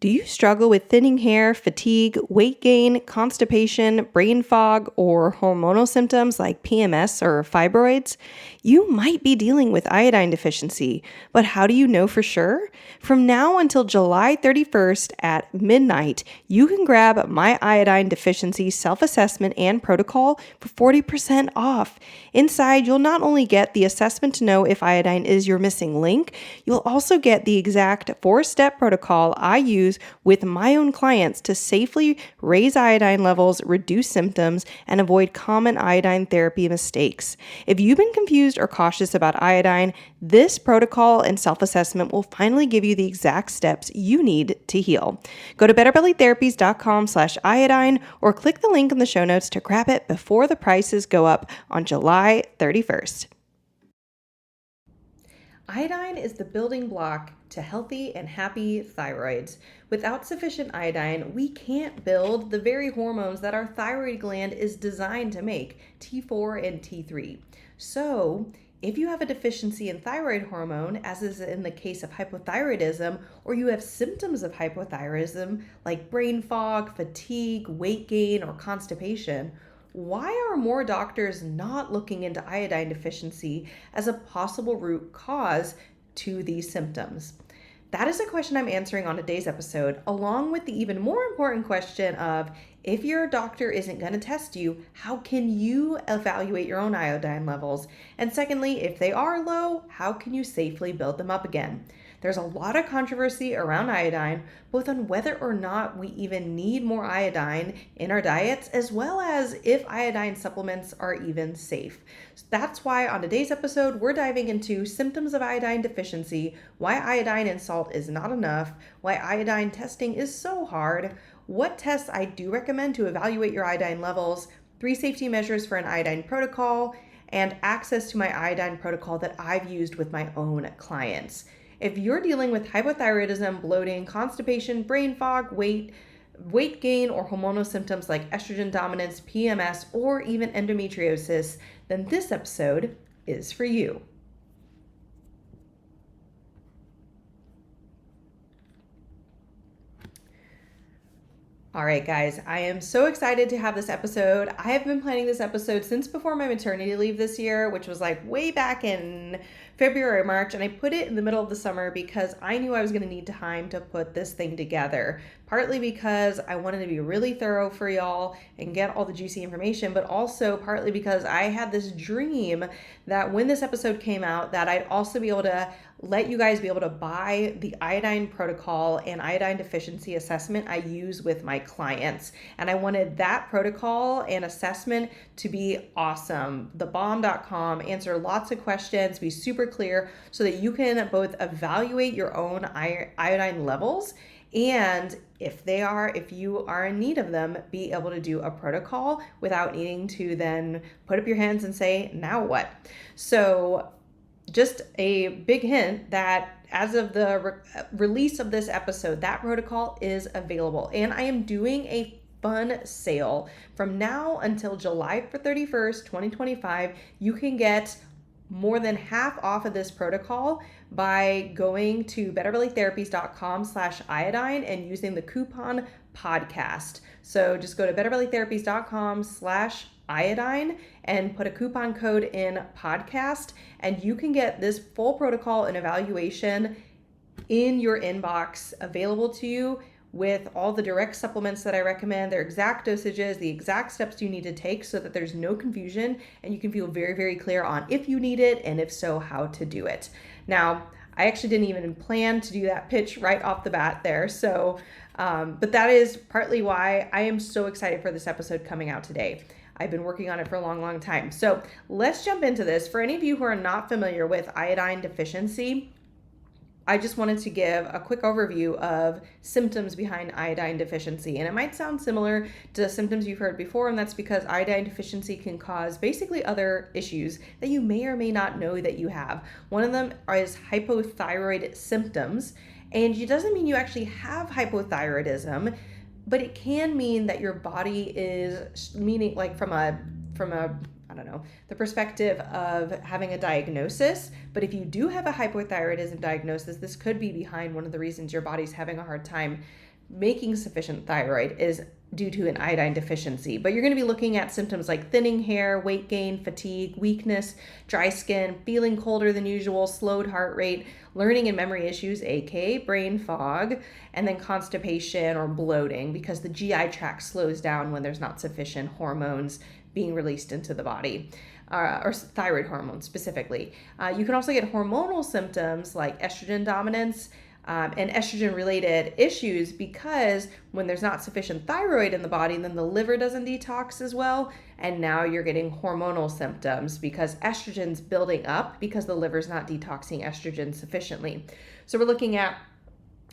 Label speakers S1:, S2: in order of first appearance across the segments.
S1: Do you struggle with thinning hair, fatigue, weight gain, constipation, brain fog, or hormonal symptoms like PMS or fibroids? You might be dealing with iodine deficiency, but how do you know for sure? From now until July 31st at midnight, you can grab my iodine deficiency self-assessment and protocol for 40% off. Inside, you'll not only get the assessment to know if iodine is your missing link, you'll also get the exact 4-step protocol I use with my own clients to safely raise iodine levels, reduce symptoms, and avoid common iodine therapy mistakes. If you've been confused or cautious about iodine, this protocol and self-assessment will finally give you the exact steps you need to heal. Go to betterbellytherapies.com/iodine or click the link in the show notes to grab it before the prices go up on July 31st. Iodine is the building block to healthy and happy thyroids. Without sufficient iodine, we can't build the very hormones that our thyroid gland is designed to make, T4 and T3. So, if you have a deficiency in thyroid hormone, as is in the case of hypothyroidism, or you have symptoms of hypothyroidism like brain fog, fatigue, weight gain, or constipation, why are more doctors not looking into iodine deficiency as a possible root cause to these symptoms? That is a question I'm answering on today's episode, along with the even more important question of, if your doctor isn't going to test you, how can you evaluate your own iodine levels? And secondly, if they are low, how can you safely build them up again? There's a lot of controversy around iodine, both on whether or not we even need more iodine in our diets, as well as if iodine supplements are even safe. So that's why on today's episode, we're diving into symptoms of iodine deficiency, why iodine in salt is not enough, why iodine testing is so hard, what tests I do recommend to evaluate your iodine levels, 3 safety measures for an iodine protocol, and access to my iodine protocol that I've used with my own clients. If you're dealing with hypothyroidism, bloating, constipation, brain fog, weight gain, or hormonal symptoms like estrogen dominance, PMS, or even endometriosis, then this episode is for you. All right, guys, I am so excited to have this episode. I have been planning this episode since before my maternity leave this year, which was like way back in February, March, and I put it in the middle of the summer because I knew I was going to need time to put this thing together. Partly because I wanted to be really thorough for y'all and get all the juicy information, but also partly because I had this dream that when this episode came out, that I'd also be able to let you guys be able to buy the iodine protocol and iodine deficiency assessment I use with my clients. And I wanted that protocol and assessment to be awesome. Thebomb.com, answer lots of questions, be super clear so that you can both evaluate your own iodine levels and if you are in need of them, be able to do a protocol without needing to then put up your hands and say, now what? So just a big hint that as of the release of this episode, that protocol is available. And I am doing a fun sale from now until July 31st, 2025. You can get more than half off of this protocol by going to betterbellytherapies.com/iodine and using the coupon podcast. So just go to betterbellytherapies.com/iodine and put a coupon code in podcast, and you can get this full protocol and evaluation in your inbox available to you with all the direct supplements that I recommend, their exact dosages, the exact steps you need to take so that there's no confusion and you can feel very, very clear on if you need it and if so, how to do it. Now, I actually didn't even plan to do that pitch right off the bat there. So, but that is partly why I am so excited for this episode coming out today. I've been working on it for a long, long time. So let's jump into this. For any of you who are not familiar with iodine deficiency, I just wanted to give a quick overview of symptoms behind iodine deficiency. And it might sound similar to symptoms you've heard before, and that's because iodine deficiency can cause basically other issues that you may or may not know that you have. One of them is hypothyroid symptoms, and it doesn't mean you actually have hypothyroidism, but it can mean that your body is, meaning like from a the perspective of having a diagnosis. But if you do have a hypothyroidism diagnosis, this could be behind one of the reasons your body's having a hard time making sufficient thyroid is due to an iodine deficiency. But you're going to be looking at symptoms like thinning hair, weight gain, fatigue, weakness, dry skin, feeling colder than usual, slowed heart rate, learning and memory issues, aka brain fog, and then constipation or bloating because the GI tract slows down when there's not sufficient hormones being released into the body. Or thyroid hormones specifically. You can also get hormonal symptoms like estrogen dominance, and estrogen related issues because when there's not sufficient thyroid in the body, then the liver doesn't detox as well. And now you're getting hormonal symptoms because estrogen's building up because the liver's not detoxing estrogen sufficiently. So we're looking at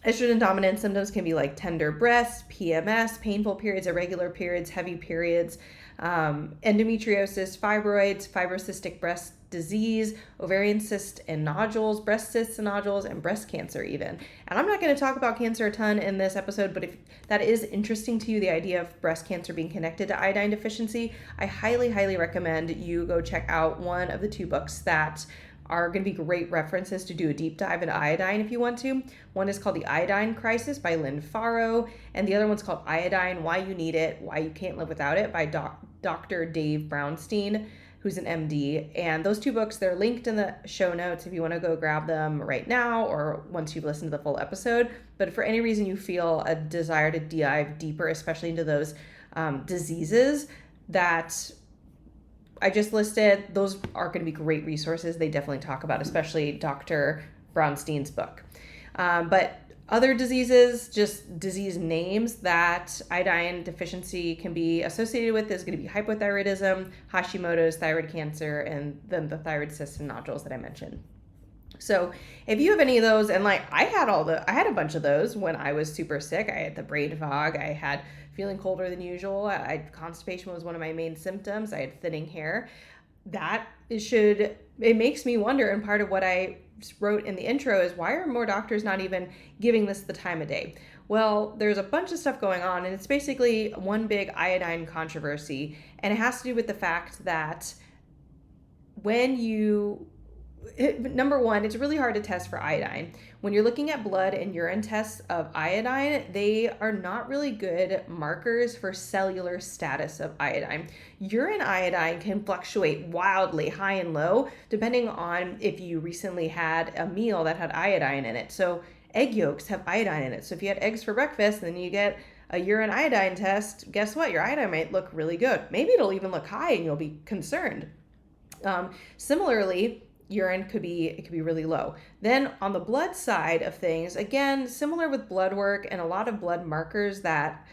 S1: estrogen dominant symptoms can be like tender breasts, PMS, painful periods, irregular periods, heavy periods, endometriosis, fibroids, fibrocystic breast disease, ovarian cysts and nodules, breast cysts and nodules, and breast cancer even. And I'm not going to talk about cancer a ton in this episode, but if that is interesting to you, the idea of breast cancer being connected to iodine deficiency, I highly, highly recommend you go check out one of the 2 books that are going to be great references to do a deep dive into iodine if you want to. One is called The Iodine Crisis by Lynn Farrow, and the other one's called Iodine, Why You Need It, Why You Can't Live Without It by Dr. Dave Brownstein, who's an MD. And those 2 books, they're linked in the show notes if you want to go grab them right now or once you've listened to the full episode. But if for any reason you feel a desire to dive deeper, especially into those diseases that I just listed, those are going to be great resources. They definitely talk about, especially Dr. Brownstein's book. But other diseases, just disease names that iodine deficiency can be associated with is going to be hypothyroidism, Hashimoto's, thyroid cancer, and then the thyroid cysts and nodules that I mentioned. So if you have any of those, and like I had a bunch of those when I was super sick. I had the brain fog, I had feeling colder than usual, constipation was one of my main symptoms, I had thinning hair. It makes me wonder, and part of what I wrote in the intro is, why are more doctors not even giving this the time of day? Well, there's a bunch of stuff going on, and it's basically one big iodine controversy, and it has to do with the fact that number one, it's really hard to test for iodine. When you're looking at blood and urine tests of iodine, they are not really good markers for cellular status of iodine. Urine iodine can fluctuate wildly high and low depending on if you recently had a meal that had iodine in it. So egg yolks have iodine in it. So if you had eggs for breakfast and then you get a urine iodine test, guess what? Your iodine might look really good. Maybe it'll even look high and you'll be concerned. Similarly, urine could be really low. Then on the blood side of things, again, similar with blood work and a lot of blood markers that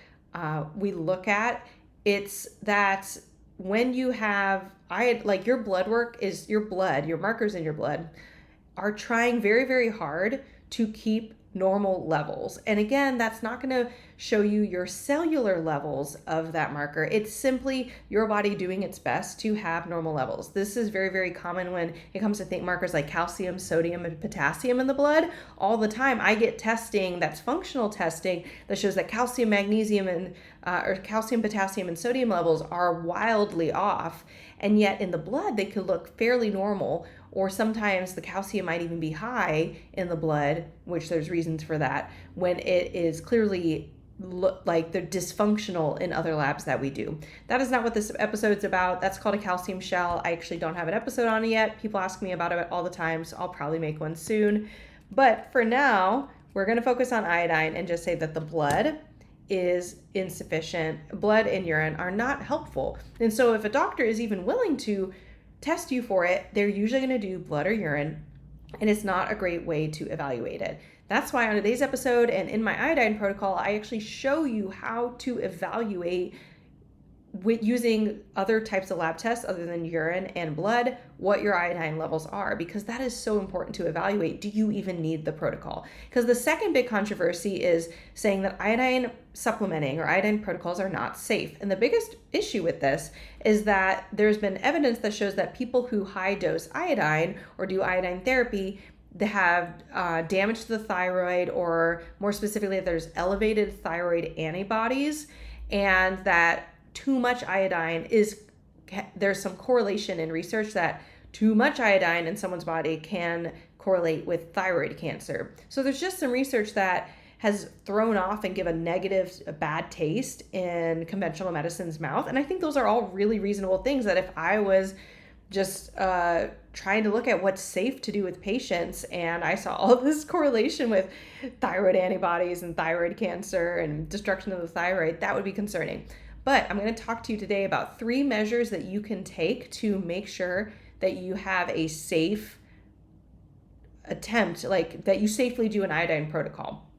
S1: we look at, it's that when you have your blood work is your markers in your blood are trying very, very hard to keep normal levels. And again, that's not going to show you your cellular levels of that marker. It's simply your body doing its best to have normal levels. This is very, very common when it comes to markers like calcium, sodium, and potassium in the blood. All the time I get testing that's functional testing that shows that calcium, magnesium, and or calcium, potassium, and sodium levels are wildly off. And yet in the blood, they could look fairly normal, or sometimes the calcium might even be high in the blood, which there's reasons for that, when it is clearly like they're dysfunctional in other labs that we do. That is not what this episode's about. That's called a calcium shell. I actually don't have an episode on it yet. People ask me about it all the time, so I'll probably make one soon. But for now, we're going to focus on iodine and just say that the blood is insufficient. Blood and urine are not helpful. And so if a doctor is even willing to test you for it, they're usually going to do blood or urine, and it's not a great way to evaluate it. That's why on today's episode and in my iodine protocol, I actually show you how to evaluate with using other types of lab tests other than urine and blood, what your iodine levels are, because that is so important to evaluate. Do you even need the protocol? Because the second big controversy is saying that iodine supplementing or iodine protocols are not safe. And the biggest issue with this is that there's been evidence that shows that people who high dose iodine or do iodine therapy, they have damage to the thyroid, or more specifically, there's elevated thyroid antibodies, and that too much iodine is there's some correlation in research that too much iodine in someone's body can correlate with thyroid cancer. So there's just some research that has thrown off and give a bad taste in conventional medicine's mouth. And I think those are all really reasonable things that if I was just trying to look at what's safe to do with patients and I saw all this correlation with thyroid antibodies and thyroid cancer and destruction of the thyroid, that would be concerning. But I'm going to talk to you today about 3 measures that you can take to make sure that you have a safe attempt, like that you safely do an iodine protocol.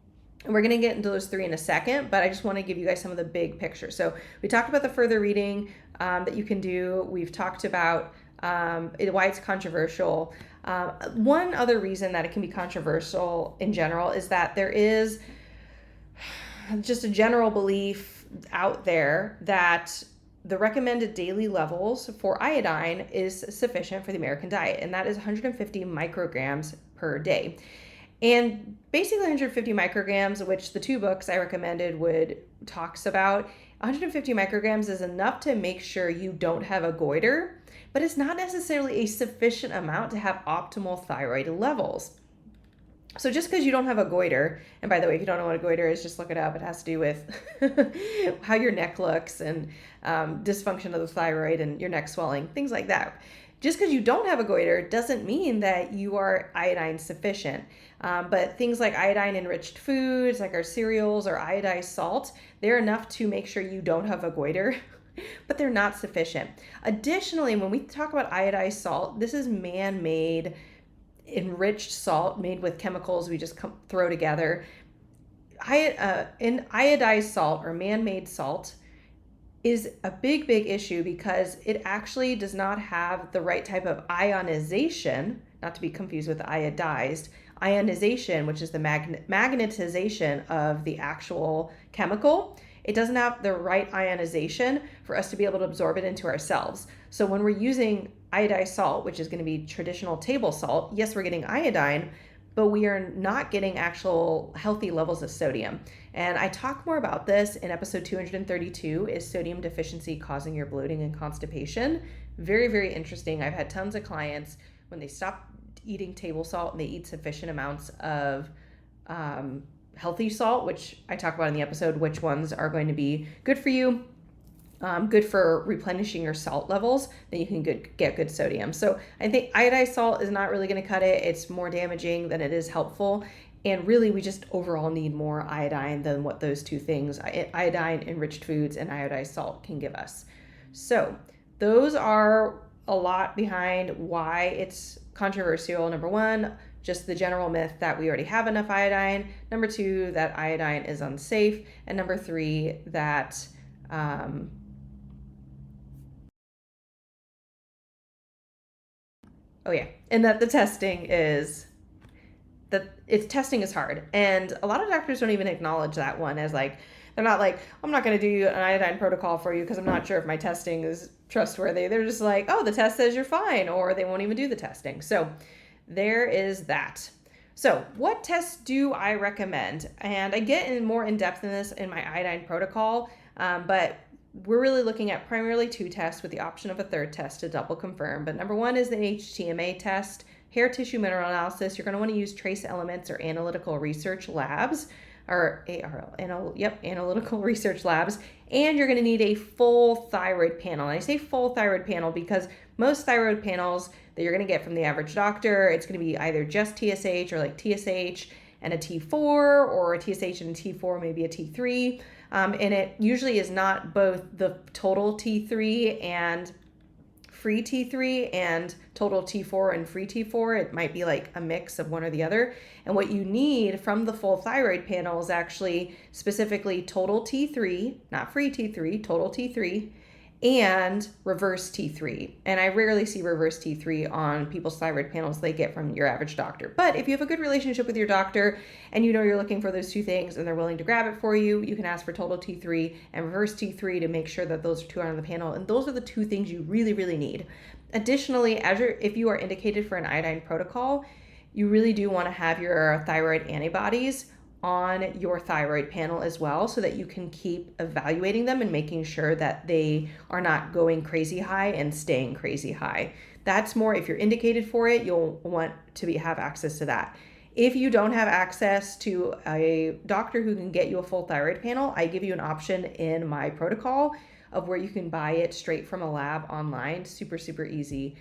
S1: And we're going to get into those 3 in a second, but I just want to give you guys some of the big picture. So we talked about the further reading that you can do. We've talked about why it's controversial. One other reason that it can be controversial in general is that there is just a general belief out there that the recommended daily levels for iodine is sufficient for the American diet, and that is 150 micrograms per day. And basically 150 micrograms, which the 2 books I recommended talks about, 150 micrograms is enough to make sure you don't have a goiter, but it's not necessarily a sufficient amount to have optimal thyroid levels. So just because you don't have a goiter, and by the way, if you don't know what a goiter is, just look it up. It has to do with how your neck looks and dysfunction of the thyroid and your neck swelling, things like that. Just because you don't have a goiter doesn't mean that you are iodine sufficient. But things like iodine-enriched foods, like our cereals or iodized salt, they're enough to make sure you don't have a goiter, but they're not sufficient. Additionally, when we talk about iodized salt, this is man-made, enriched salt made with chemicals we just throw together. Iodized salt or man-made salt is a big issue because it actually does not have the right type of ionization, not to be confused with iodized. Ionization, which is the magnetization of the actual chemical, it doesn't have the right ionization for us to be able to absorb it into our cells. So when we're using iodized salt, which is going to be traditional table salt, yes, we're getting iodine, but we are not getting actual healthy levels of sodium. And I talk more about this in episode 232, is sodium deficiency causing your bloating and constipation? Very interesting. I've had tons of clients when they stop eating table salt and they eat sufficient amounts of healthy salt, which I talk about in the episode, which ones are going to be good for you, good for replenishing your salt levels, then you can get good sodium. So I think iodized salt is not really going to cut it. It's more damaging than it is helpful. And really, we just overall need more iodine than what those 2 things, iodine-enriched foods and iodized salt, can give us. So those are a lot behind why it's controversial. Number 1, just the general myth that we already have enough iodine. Number 2, that iodine is unsafe. And number 3, that and that the testing is hard. And a lot of doctors don't even acknowledge that one as like, they're not like, I'm not going to do an iodine protocol for you because I'm not sure if my testing is trustworthy. They're just like, oh, the test says you're fine, or they won't even do the testing. So there is that. So what tests do I recommend? And I get more in depth in this in my iodine protocol, but we're really looking at primarily 2 tests with the option of a 3rd test to double confirm. But number 1 is the HTMA test, hair tissue mineral analysis. You're going to want to use trace elements or analytical research labs, or analytical research labs. And you're going to need a full thyroid panel. And I say full thyroid panel because most thyroid panels that you're going to get from the average doctor, it's going to be either just TSH or like TSH and a T4, or a TSH and a T4, maybe a T3. And it usually is not both the total T3 and free T3 and total T4 and free T4. It might be like a mix of one or the other. And what you need from the full thyroid panel is actually specifically total T3, not free T3, total T3, and reverse T3. And I rarely see reverse T3 on people's thyroid panels they get from your average doctor. But if you have a good relationship with your doctor and you know you're looking for those 2 things and they're willing to grab it for you, you can ask for total T3 and reverse T3 to make sure that those 2 are on the panel. And those are the 2 things you really need. Additionally, if you are indicated for an iodine protocol, you really do want to have your thyroid antibodies on your thyroid panel as well, so that you can keep evaluating them and making sure that they are not going crazy high and staying crazy high. That's more, if you're indicated for it, you'll want to have access to that. If you don't have access to a doctor who can get you a full thyroid panel, I give you an option in my protocol of where you can buy it straight from a lab online. Super, super easy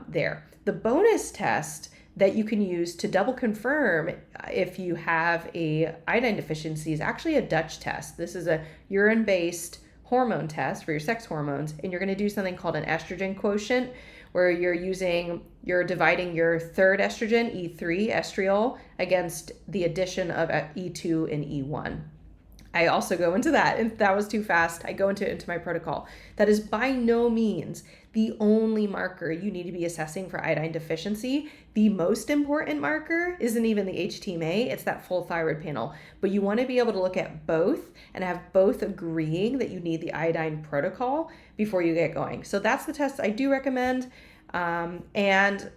S1: there. The bonus test that you can use to double confirm if you have a iodine deficiency is actually a Dutch test. This is a urine-based hormone test for your sex hormones, and you're going to do something called an estrogen quotient, where you're dividing your third estrogen, E3, estriol, against the addition of E2 and E1. I also go into that. If that was too fast, I go into my protocol. That is by no means the only marker you need to be assessing for iodine deficiency. The most important marker isn't even the HTMA, it's that full thyroid panel. But you want to be able to look at both and have both agreeing that you need the iodine protocol before you get going. So that's the test I do recommend. And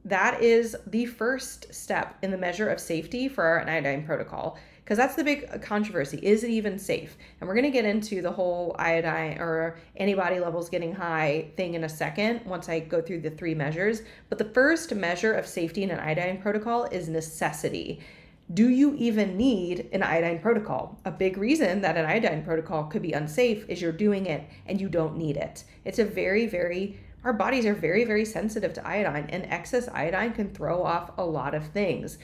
S1: that is the first step in the measure of safety for an iodine protocol, because that's the big controversy. Is it even safe? And we're going to get into the whole iodine or antibody levels getting high thing in a second once I go through the 3 measures. But the first measure of safety in an iodine protocol is necessity. Do you even need an iodine protocol? A big reason that an iodine protocol could be unsafe is you're doing it and you don't need it. It's our bodies are very, very sensitive to iodine, and excess iodine can throw off a lot of things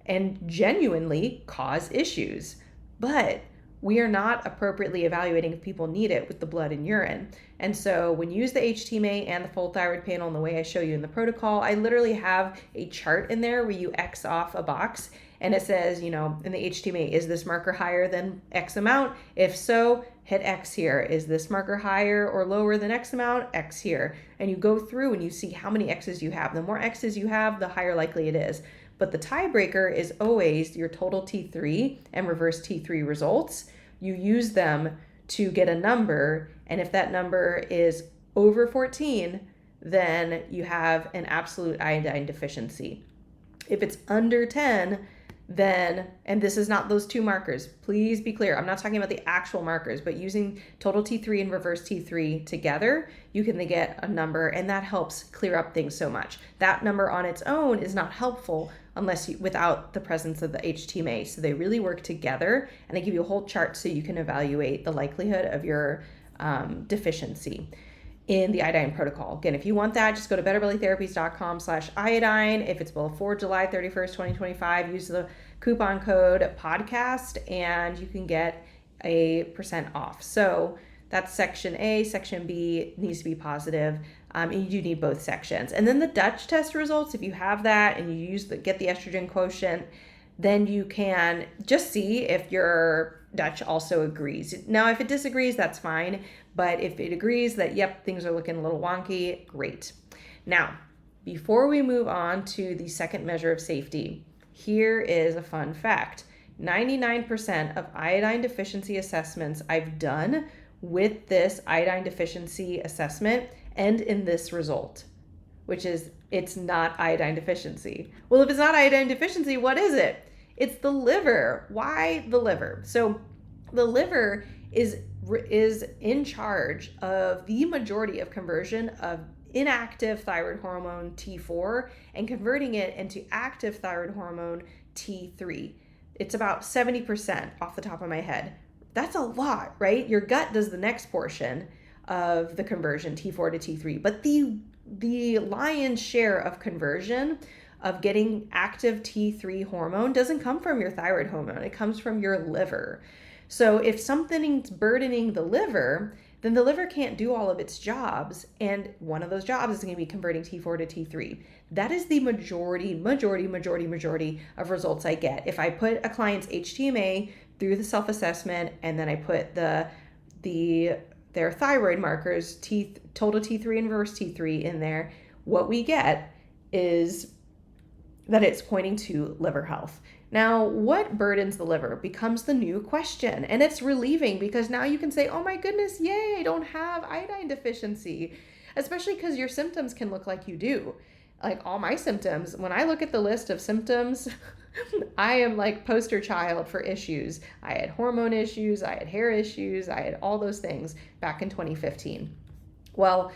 S1: and genuinely cause issues. But we are not appropriately evaluating if people need it with the blood and urine. And so when you use the HTMA and the full thyroid panel in the way I show you in the protocol, I literally have a chart in there where you X off a box and it says, in the HTMA, is this marker higher than X amount? If so, hit X here. Is this marker higher or lower than X amount? X here. And you go through and you see how many X's you have. The more X's you have, the higher likely it is. But the tiebreaker is always your total T3 and reverse T3 results. You use them to get a number, and if that number is over 14, then you have an absolute iodine deficiency. If it's under 10, then, and this is not those 2 markers, please be clear, I'm not talking about the actual markers, but using total T3 and reverse T3 together, you can then get a number, and that helps clear up things so much. That number on its own is not helpful without the presence of the HTMA. So they really work together, and they give you a whole chart so you can evaluate the likelihood of your deficiency in the iodine protocol. Again, if you want that, just go to betterbellytherapies.com/iodine. If it's before July 31st, 2025, use the coupon code podcast and you can get a % off. So that's section A. Section B needs to be positive. And you do need both sections. And then the Dutch test results, if you have that and you get the estrogen quotient, then you can just see if your Dutch also agrees. Now, if it disagrees, that's fine. But if it agrees that, yep, things are looking a little wonky, great. Now, before we move on to the second measure of safety, here is a fun fact. 99% of iodine deficiency assessments I've done with this iodine deficiency assessment end in this result, which is it's not iodine deficiency. Well, if it's not iodine deficiency, what is it? It's the liver. Why the liver? So the liver is in charge of the majority of conversion of inactive thyroid hormone T4 and converting it into active thyroid hormone T3. It's about 70% off the top of my head. That's a lot, right? Your gut does the next portion of the conversion, T4 to T3. But the lion's share of conversion of getting active T3 hormone doesn't come from your thyroid hormone. It comes from your liver. So if something's burdening the liver, then the liver can't do all of its jobs. And one of those jobs is going to be converting T4 to T3. That is the majority of results I get. If I put a client's HTMA through the self-assessment and then I put their thyroid markers, total T3 and reverse T3 in there, what we get is that it's pointing to liver health. Now, what burdens the liver becomes the new question, and it's relieving because now you can say, oh my goodness, yay, I don't have iodine deficiency, especially because your symptoms can look like you do. Like all my symptoms, when I look at the list of symptoms I am like poster child for issues. I had hormone issues, I had hair issues, I had all those things back in 2015. Well,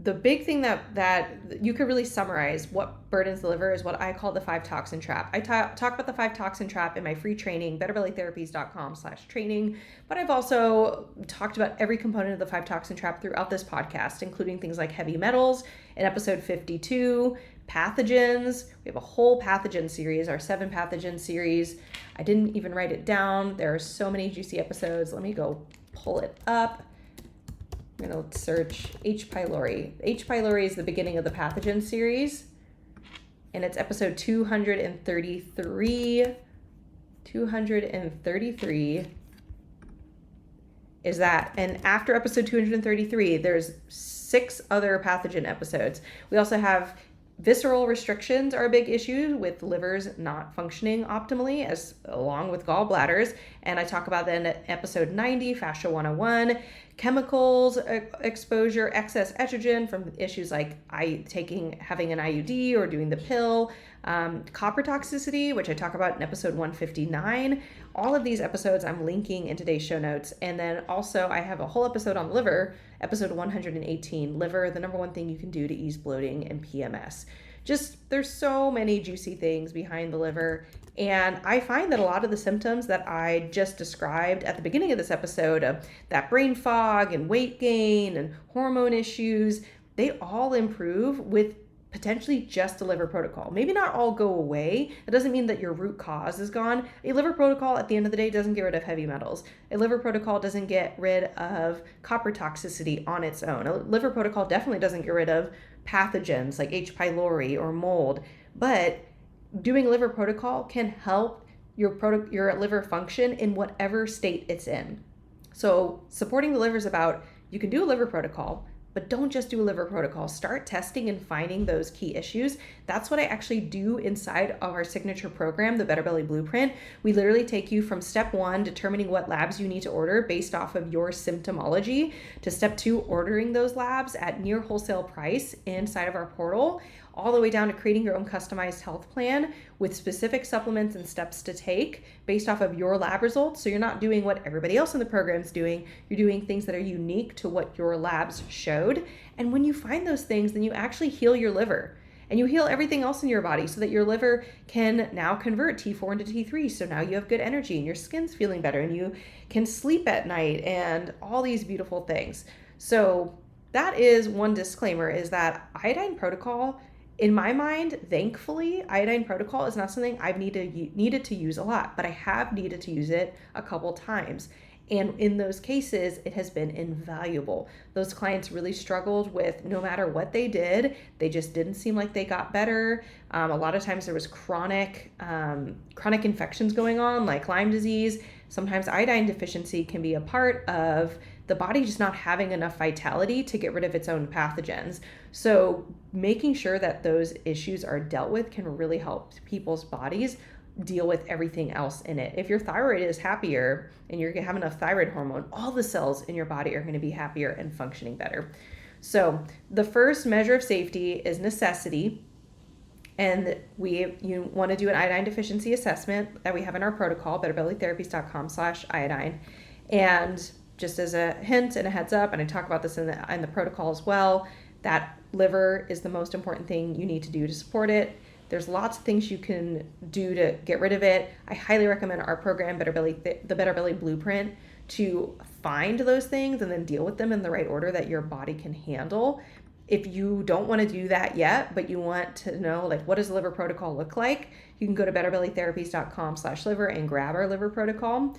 S1: the big thing that you could really summarize what burdens the liver is what I call the 5 toxin trap. I talk about the 5 toxin trap in my free training, betterbellytherapies.com/training. But I've also talked about every component of the 5 toxin trap throughout this podcast, including things like heavy metals in episode 52, pathogens. We have a whole pathogen series, our 7 pathogen series. I didn't even write it down. There are so many juicy episodes. Let me go pull it up. I'm going to search H. pylori. H. pylori is the beginning of the pathogen series, and it's episode 233. 233 is that. And after episode 233, there's 6 other pathogen episodes. We also have visceral restrictions are a big issue with livers not functioning optimally, as along with gallbladders. And I talk about that in episode 90, Fascia 101. Chemicals exposure, excess estrogen from issues like having an IUD or doing the pill. Copper toxicity, which I talk about in episode 159. All of these episodes I'm linking in today's show notes. And then also I have a whole episode on liver, episode 118, liver, the number one thing you can do to ease bloating and PMS. Just, there's so many juicy things behind the liver. And I find that a lot of the symptoms that I just described at the beginning of this episode, of that brain fog and weight gain and hormone issues, they all improve with potentially just a liver protocol. Maybe not all go away. That doesn't mean that your root cause is gone. A liver protocol at the end of the day doesn't get rid of heavy metals. A liver protocol doesn't get rid of copper toxicity on its own. A liver protocol definitely doesn't get rid of pathogens like H. pylori or mold, but doing a liver protocol can help your liver function in whatever state it's in. So supporting the liver is about, you can do a liver protocol, but don't just do a liver protocol. Start testing and finding those key issues. That's what I actually do inside of our signature program, the Better Belly Blueprint. We literally take you from step 1, determining what labs you need to order based off of your symptomology, to step 2, ordering those labs at near wholesale price inside of our portal, all the way down to creating your own customized health plan with specific supplements and steps to take based off of your lab results. So you're not doing what everybody else in the program is doing. You're doing things that are unique to what your labs showed. And when you find those things, then you actually heal your liver. And you heal everything else in your body so that your liver can now convert T4 into T3. So now you have good energy and your skin's feeling better and you can sleep at night and all these beautiful things. So that is one disclaimer, is that iodine protocol, in my mind, thankfully, iodine protocol is not something I've needed to use a lot, but I have needed to use it a couple times. And in those cases, it has been invaluable. Those clients really struggled with, no matter what they did, they just didn't seem like they got better. A lot of times there was chronic infections going on, like Lyme disease. Sometimes iodine deficiency can be a part of the body just not having enough vitality to get rid of its own pathogens. So making sure that those issues are dealt with can really help people's bodies deal with everything else in it. If your thyroid is happier and you have enough thyroid hormone, all the cells in your body are going to be happier and functioning better. So the first measure of safety is necessity. And you want to do an iodine deficiency assessment that we have in our protocol, betterbellytherapies.com/iodine. And just as a hint and a heads up, and I talk about this in the protocol as well, that liver is the most important thing you need to do to support it. There's lots of things you can do to get rid of it. I highly recommend our program, the Better Belly Blueprint, to find those things and then deal with them in the right order that your body can handle. If you don't want to do that yet, but you want to know, like, what does the liver protocol look like, you can go to betterbellytherapies.com/liver and grab our liver protocol.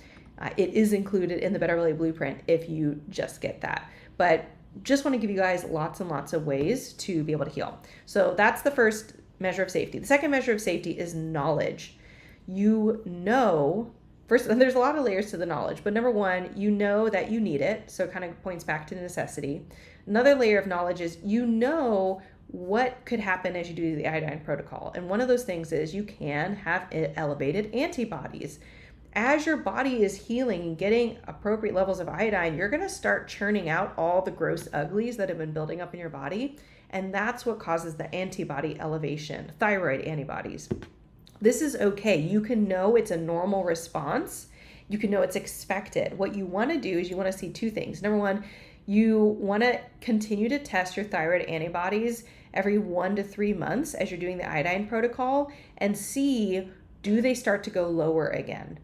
S1: It is included in the Better Belly Blueprint if you just get that. But just want to give you guys lots and lots of ways to be able to heal. So that's the first measure of safety. The second measure of safety is knowledge. You know, first, and there's a lot of layers to the knowledge, but number one, you know that you need it. So it kind of points back to necessity. Another layer of knowledge is you know what could happen as you do the iodine protocol. And one of those things is you can have elevated antibodies. As your body is healing and getting appropriate levels of iodine, you're going to start churning out all the gross uglies that have been building up in your body. And that's what causes the antibody elevation, thyroid antibodies. This is okay. You can know it's a normal response. You can know it's expected. What you want to do is you want to see two things. Number one, you want to continue to test your thyroid antibodies every 1 to 3 months as you're doing the iodine protocol and see, do they start to go lower again?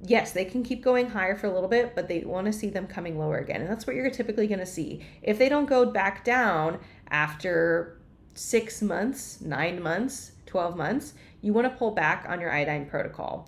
S1: Yes, they can keep going higher for a little bit, but they want to see them coming lower again. And that's what you're typically going to see. If they don't go back down after 6 months, 9 months, 12 months, you want to pull back on your iodine protocol.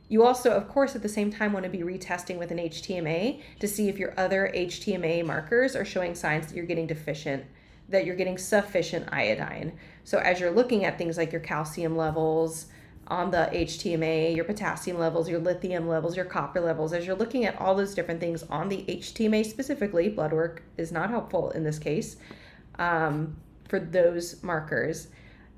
S1: You also, of course, at the same time want to be retesting with an HTMA to see if your other HTMA markers are showing signs that you're getting deficient, that you're getting sufficient iodine. So as you're looking at things like your calcium levels on the HTMA, your potassium levels, your lithium levels, your copper levels, as you're looking at all those different things on the HTMA specifically, blood work is not helpful in this case for those markers.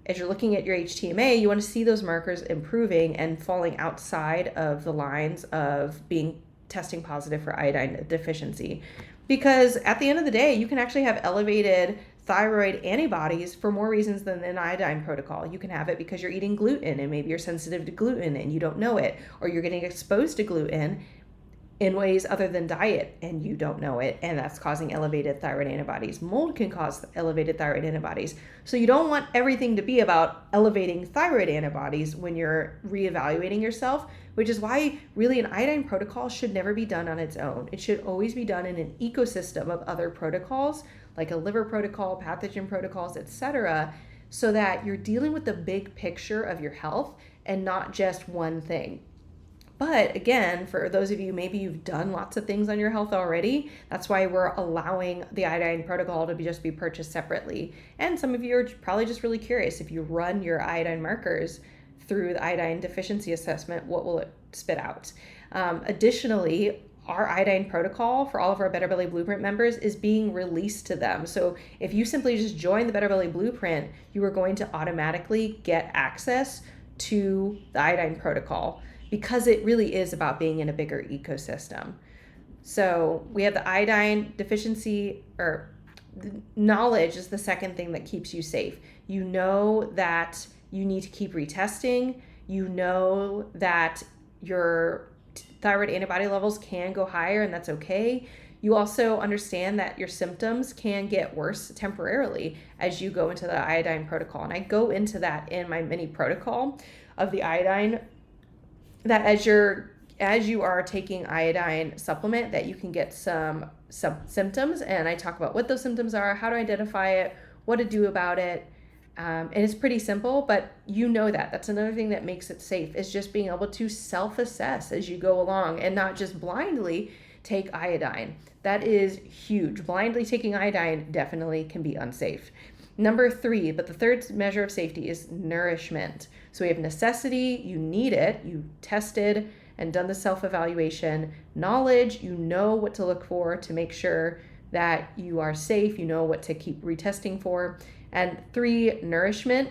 S1: As you're looking at your HTMA, you want to see those markers improving and falling outside of the lines of being testing positive for iodine deficiency. Because at the end of the day, you can actually have elevated thyroid antibodies for more reasons than an iodine protocol. You can have it because you're eating gluten and maybe you're sensitive to gluten and you don't know it, or you're getting exposed to gluten in ways other than diet and you don't know it, and that's causing elevated thyroid antibodies. Mold can cause elevated thyroid antibodies. So you don't want everything to be about elevating thyroid antibodies when you're reevaluating yourself, which is why really an iodine protocol should never be done on its own. It should always be done in an ecosystem of other protocols, like a liver protocol, pathogen protocols, etc., so that you're dealing with the big picture of your health and not just one thing. But again, for those of you, maybe you've done lots of things on your health already. That's why we're allowing the iodine protocol to just be purchased separately. And some of you are probably just really curious. If you run your iodine markers through the iodine deficiency assessment, what will it spit out? Additionally, our iodine protocol for all of our Better Belly Blueprint members is being released to them. So if you simply just join the Better Belly Blueprint, you are going to automatically get access to the iodine protocol, because it really is about being in a bigger ecosystem. So we have the iodine deficiency, or knowledge is the second thing that keeps you safe. You know that you need to keep retesting. You know that your thyroid antibody levels can go higher, and that's okay. You also understand that your symptoms can get worse temporarily as you go into the iodine protocol. And I go into that in my mini protocol of the iodine, that as you are taking iodine supplement, that you can get some symptoms, and I talk about what those symptoms are, how to identify it, what to do about it, and it's pretty simple, but you know that's another thing that makes it safe, is just being able to self-assess as you go along and not just blindly take iodine. That is huge. Blindly taking iodine definitely can be unsafe. Number 3, but the third measure of safety is nourishment. So we have necessity, you need it, you tested and done the self-evaluation. Knowledge, you know what to look for to make sure that you are safe, you know what to keep retesting for. And 3, nourishment.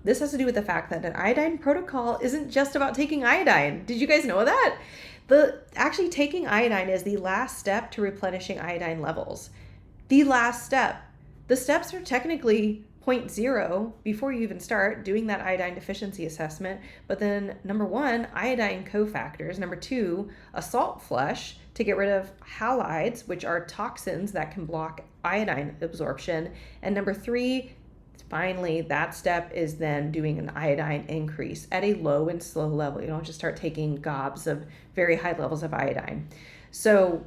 S1: This has to do with the fact that an iodine protocol isn't just about taking iodine. Did you guys know that? Actually taking iodine is the last step to replenishing iodine levels. The last step. The steps are technically 0.0 before you even start doing that iodine deficiency assessment. But then number 1, iodine cofactors. Number 2, a salt flush to get rid of halides, which are toxins that can block iodine absorption. And number 3, finally, that step is then doing an iodine increase at a low and slow level. You don't just start taking gobs of very high levels of iodine. So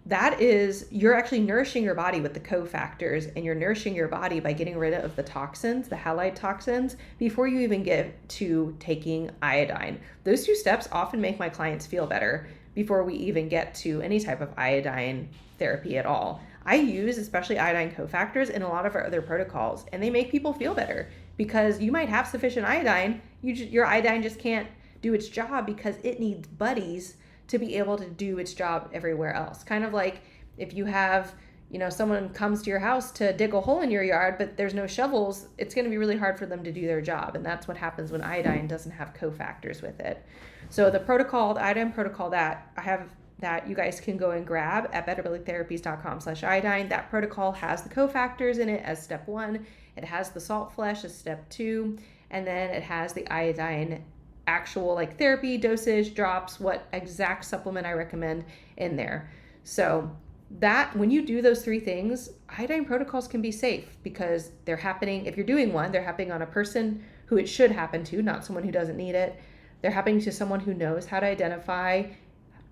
S1: that is, you're actually nourishing your body with the cofactors, and you're nourishing your body by getting rid of the toxins, the halide toxins, before you even get to taking iodine. Those 2 steps often make my clients feel better before we even get to any type of iodine therapy at all. I use especially iodine cofactors in a lot of our other protocols, and they make people feel better, because you might have sufficient iodine, your iodine just can't do its job because it needs buddies to be able to do its job everywhere else. Kind of like if you have, someone comes to your house to dig a hole in your yard, but there's no shovels, it's going to be really hard for them to do their job. And that's what happens when iodine doesn't have cofactors with it. So the iodine protocol that I have, that you guys can go and grab at betterbellytherapies.com/iodine. That protocol has the cofactors in it as step 1. It has the salt flush as step 2. And then it has the iodine actual like therapy, dosage, drops, what exact supplement I recommend in there. So that when you do those three things, iodine protocols can be safe because they're happening, if you're doing one, they're happening on a person who it should happen to, not someone who doesn't need it. They're happening to someone who knows how to identify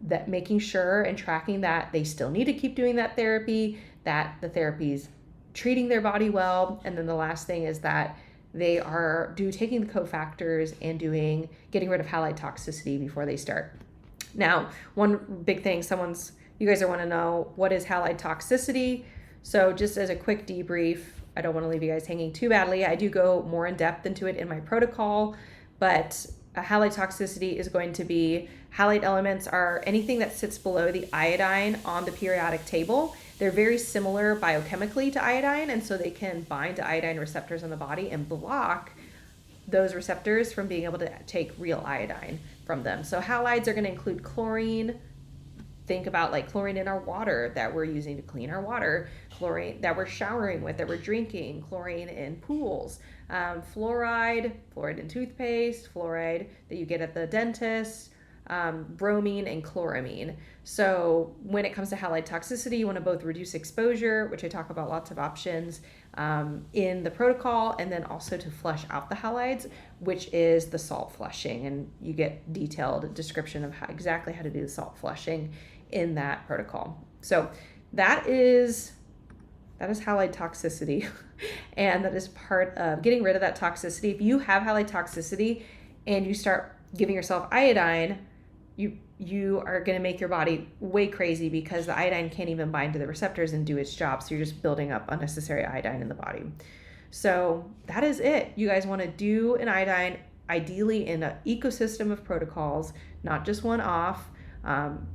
S1: that, making sure and tracking that they still need to keep doing that therapy, that the therapy's treating their body well. And then the last thing is that they are taking the cofactors and getting rid of halide toxicity before they start. Now, one big thing you guys are want to know, what is halide toxicity? So just as a quick debrief, I don't want to leave you guys hanging too badly. I do go more in depth into it in my protocol, but a halide toxicity is going to be, halide elements are anything that sits below the iodine on the periodic table. They're very similar biochemically to iodine, and so they can bind to iodine receptors in the body and block those receptors from being able to take real iodine from them. So halides are going to include chlorine. Think about like chlorine in our water that we're using to clean our water, chlorine that we're showering with, that we're drinking, chlorine in pools, fluoride in toothpaste, fluoride that you get at the dentist, bromine and chloramine. So when it comes to halide toxicity, you want to both reduce exposure, which I talk about lots of options in the protocol, and then also to flush out the halides, which is the salt flushing. And you get detailed description of exactly how to do the salt flushing in that protocol. So that is halide toxicity. And that is part of getting rid of that toxicity. If you have halide toxicity and you start giving yourself iodine, you are going to make your body way crazy because the iodine can't even bind to the receptors and do its job. So you're just building up unnecessary iodine in the body. So that is it. You guys want to do an iodine, ideally in an ecosystem of protocols, not just one off.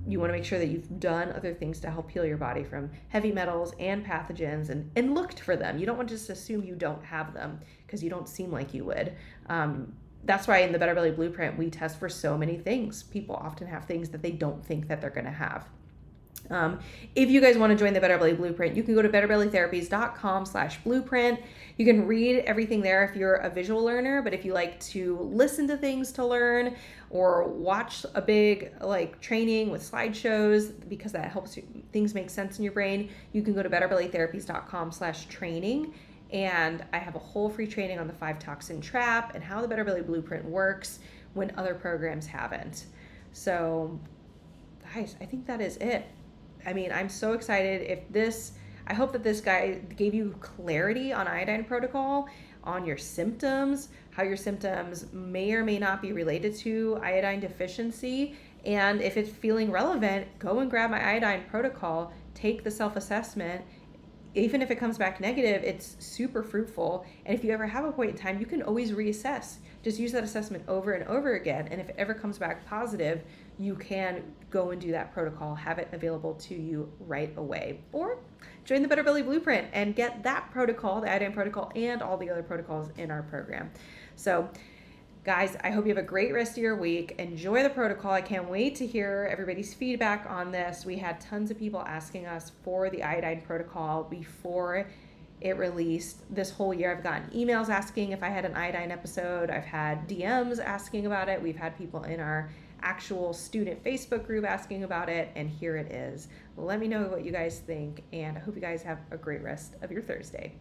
S1: You want to make sure that you've done other things to help heal your body from heavy metals and pathogens and looked for them. You don't want to just assume you don't have them because you don't seem like you would. That's why in the Better Belly Blueprint, we test for so many things. People often have things that they don't think that they're going to have. If you guys want to join the Better Belly Blueprint, you can go to betterbellytherapies.com/blueprint. You can read everything there if you're a visual learner, but if you like to listen to things to learn or watch a big like training with slideshows, because that helps things make sense in your brain, you can go to betterbellytherapies.com/training. And I have a whole free training on the 5 toxin trap and how the Better Belly Blueprint works when other programs haven't. So guys, I think that is it. I mean, I'm so excited. I hope that this guy gave you clarity on iodine protocol, on your symptoms, how your symptoms may or may not be related to iodine deficiency. And if it's feeling relevant, go and grab my iodine protocol, take the self-assessment. Even if it comes back negative, it's super fruitful. And if you ever have a point in time, you can always reassess. Just use that assessment over and over again. And if it ever comes back positive, you can go and do that protocol, have it available to you right away. Or join the Better Belly Blueprint and get that protocol, the iodine protocol, and all the other protocols in our program. So guys, I hope you have a great rest of your week. Enjoy the protocol. I can't wait to hear everybody's feedback on this. We had tons of people asking us for the iodine protocol before it released. This whole year I've gotten emails asking if I had an iodine episode. I've had DMs asking about it. We've had people in our actual student Facebook group asking about it, and here it is. Let me know what you guys think, and I hope you guys have a great rest of your Thursday.